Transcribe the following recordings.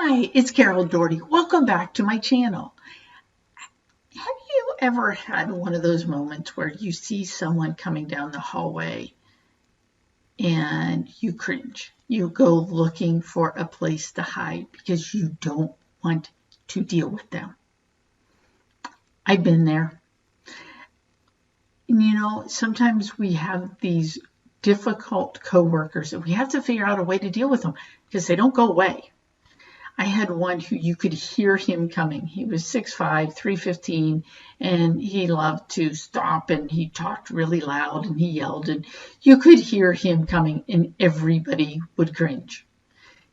Hi, it's Carol Doherty. Welcome back to my channel. Have you ever had one of those moments where you see someone coming down the hallway and you cringe? You go looking for a place to hide because you don't want to deal with them. I've been there. And sometimes we have these difficult coworkers and we have to figure out a way to deal with them because they don't go away. I had one who you could hear him coming. He was 6'5", 315, and he loved to stop, and he talked really loud, and he yelled, and you could hear him coming, and everybody would cringe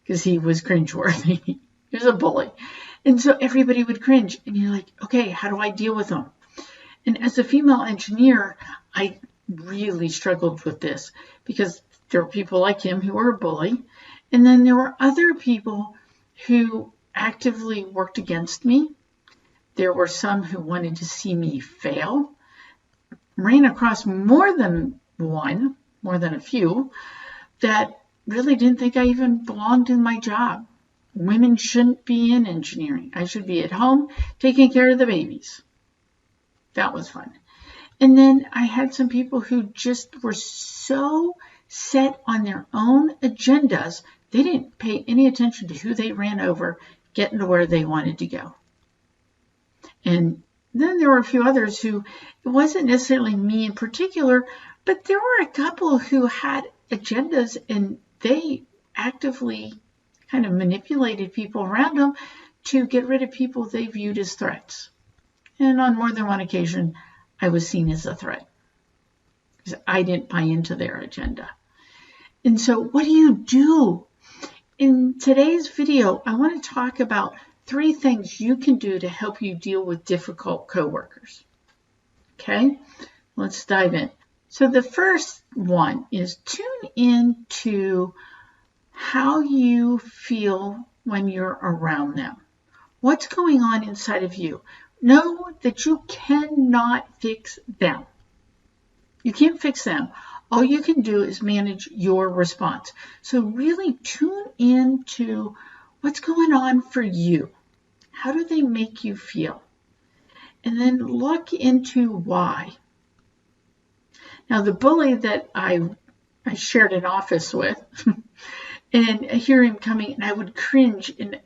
because he was cringeworthy. He was a bully. And so everybody would cringe, and you're like, okay, how do I deal with him? And as a female engineer, I really struggled with this because there were people like him who were a bully, and then there were other people who actively worked against me. There were some who wanted to see me fail. Ran across more than a few, that really didn't think I even belonged in my job. Women shouldn't be in engineering. I should be at home taking care of the babies. That was fun. And then I had some people who just were so set on their own agendas, they didn't pay any attention to who they ran over, getting to where they wanted to go. And then there were a few others who, it wasn't necessarily me in particular, but there were a couple who had agendas and they actively kind of manipulated people around them to get rid of people they viewed as threats. And on more than one occasion, I was seen as a threat because I didn't buy into their agenda. And so what do you do? In today's video, I want to talk about 3 things you can do to help you deal with difficult coworkers. Okay, let's dive in. So the first one is tune in to how you feel when you're around them. What's going on inside of you? Know that you cannot fix them. You can't fix them. All you can do is manage your response. So really tune in to what's going on for you. How do they make you feel? And then look into why. Now, the bully that I shared an office with, and I hear him coming, and I would cringe, and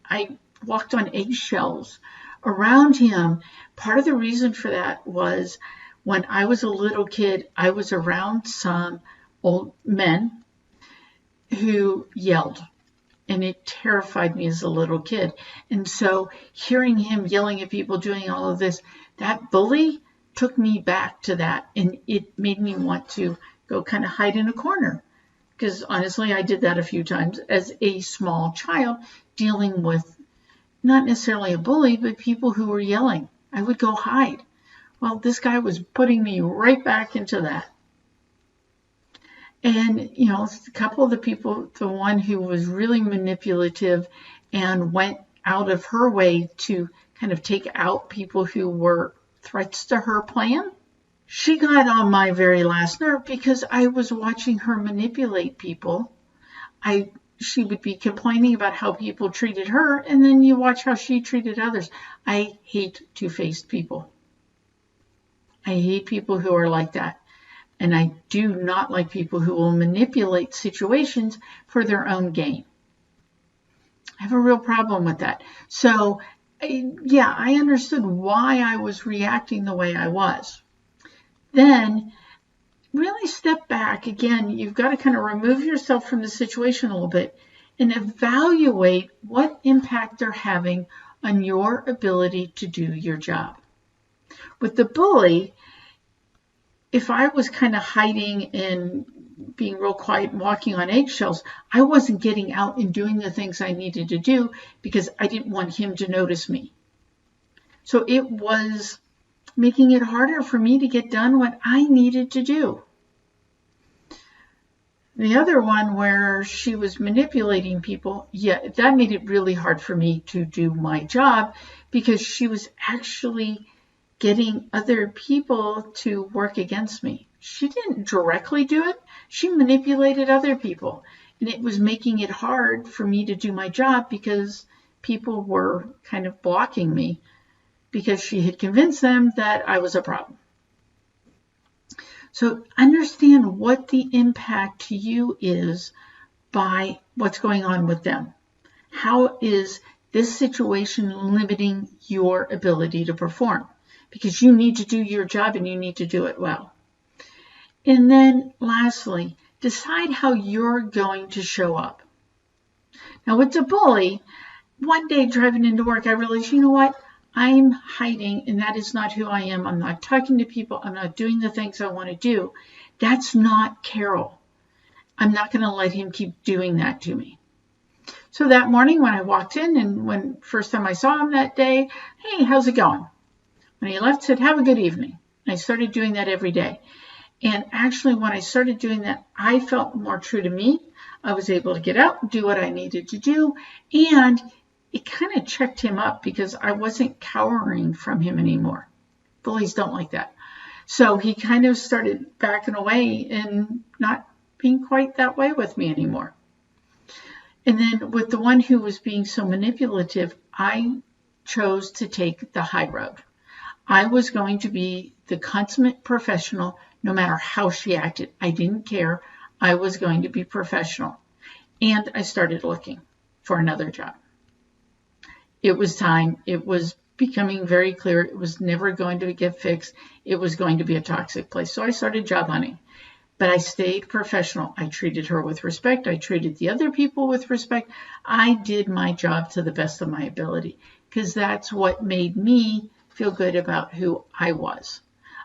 I walked on eggshells around him. Part of the reason for that was when I was a little kid, I was around some old men who yelled, and it terrified me as a little kid. And so hearing him yelling at people, doing all of this, that bully took me back to that, and it made me want to go kind of hide in a corner. Because honestly, I did that a few times as a small child, dealing with not necessarily a bully, but people who were yelling. I would go hide. Well, this guy was putting me right back into that. And, a couple of the people, the one who was really manipulative and went out of her way to kind of take out people who were threats to her plan, she got on my very last nerve because I was watching her manipulate people. She would be complaining about how people treated her, and then you watch how she treated others. I hate two-faced people. I hate people who are like that. And I do not like people who will manipulate situations for their own gain. I have a real problem with that. So, I understood why I was reacting the way I was. Then, really step back. Again, you've got to kind of remove yourself from the situation a little bit and evaluate what impact they're having on your ability to do your job. With the bully, if I was kind of hiding and being real quiet and walking on eggshells, I wasn't getting out and doing the things I needed to do because I didn't want him to notice me. So it was making it harder for me to get done what I needed to do. The other one where she was manipulating people, that made it really hard for me to do my job because she was actually getting other people to work against me. She didn't directly do it. She manipulated other people. And it was making it hard for me to do my job because people were kind of blocking me because she had convinced them that I was a problem. So understand what the impact to you is by what's going on with them. How is this situation limiting your ability to perform? Because you need to do your job and you need to do it well. And then lastly, decide how you're going to show up. Now with the bully, one day driving into work, I realized, you know what? I'm hiding, and that is not who I am. I'm not talking to people. I'm not doing the things I want to do. That's not Carol. I'm not going to let him keep doing that to me. So that morning when I walked in, and when first time I saw him that day, hey, how's it going? When he left, said, have a good evening. And I started doing that every day. And actually, when I started doing that, I felt more true to me. I was able to get out and do what I needed to do. And it kind of checked him up because I wasn't cowering from him anymore. Bullies don't like that. So he kind of started backing away and not being quite that way with me anymore. And then with the one who was being so manipulative, I chose to take the high road. I was going to be the consummate professional no matter how she acted. I didn't care. I was going to be professional. And I started looking for another job. It was time. It was becoming very clear. It was never going to get fixed. It was going to be a toxic place. So I started job hunting. But I stayed professional. I treated her with respect. I treated the other people with respect. I did my job to the best of my ability because that's what made me feel good about who I was.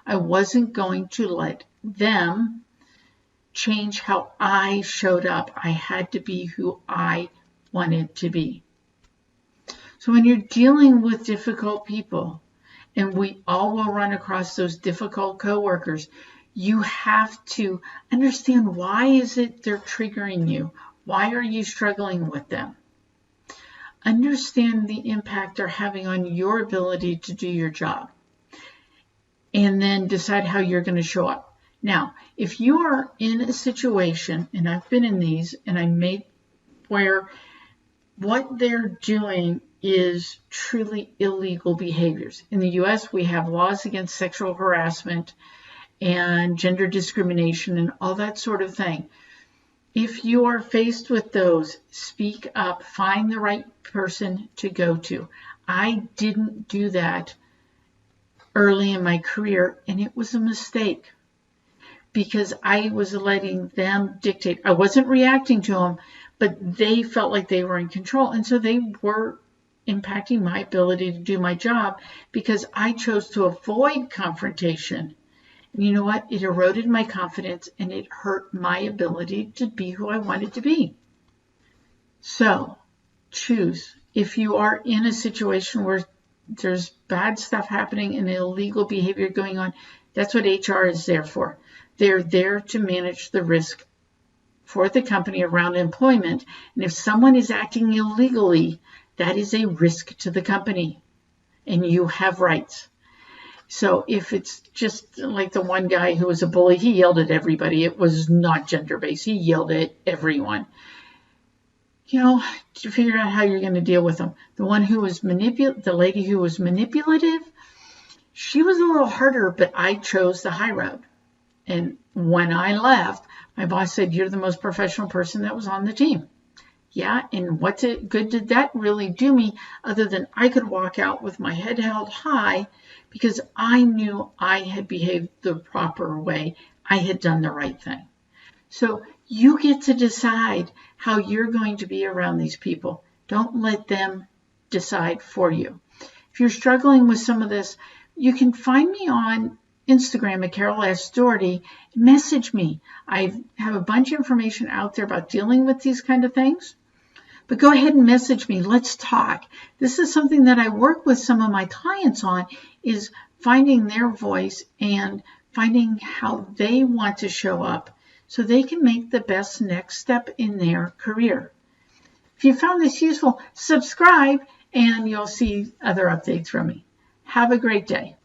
I wasn't going to let them change how I showed up. I had to be who I wanted to be. So when you're dealing with difficult people, and we all will run across those difficult coworkers, you have to understand why is it they're triggering you? Why are you struggling with them? Understand the impact they're having on your ability to do your job. And then decide how you're going to show up. Now, if you are in a situation, and I've been in these, and I made where what they're doing is truly illegal behaviors. In the U.S., we have laws against sexual harassment and gender discrimination and all that sort of thing. If you are faced with those, speak up, find the right person to go to. I didn't do that early in my career, and it was a mistake because I was letting them dictate. I wasn't reacting to them, but they felt like they were in control, and so they were impacting my ability to do my job because I chose to avoid confrontation. And you know what? It eroded my confidence and it hurt my ability to be who I wanted to be. So choose. If you are in a situation where there's bad stuff happening and illegal behavior going on, that's what HR is there for. They're there to manage the risk for the company around employment. And if someone is acting illegally, that is a risk to the company and you have rights. So if it's just like the one guy who was a bully, he yelled at everybody. It was not gender-based. He yelled at everyone. You know, to figure out how you're going to deal with them. The one who was the lady who was manipulative, she was a little harder, but I chose the high road. And when I left, my boss said, "You're the most professional person that was on the team." Yeah, and what good did that really do me other than I could walk out with my head held high because I knew I had behaved the proper way. I had done the right thing. So you get to decide how you're going to be around these people. Don't let them decide for you. If you're struggling with some of this, you can find me on Instagram at Carol S. Doherty. Message me. I have a bunch of information out there about dealing with these kind of things. But go ahead and message me. Let's talk. This is something that I work with some of my clients on, is finding their voice and finding how they want to show up so they can make the best next step in their career. If you found this useful, subscribe and you'll see other updates from me. Have a great day.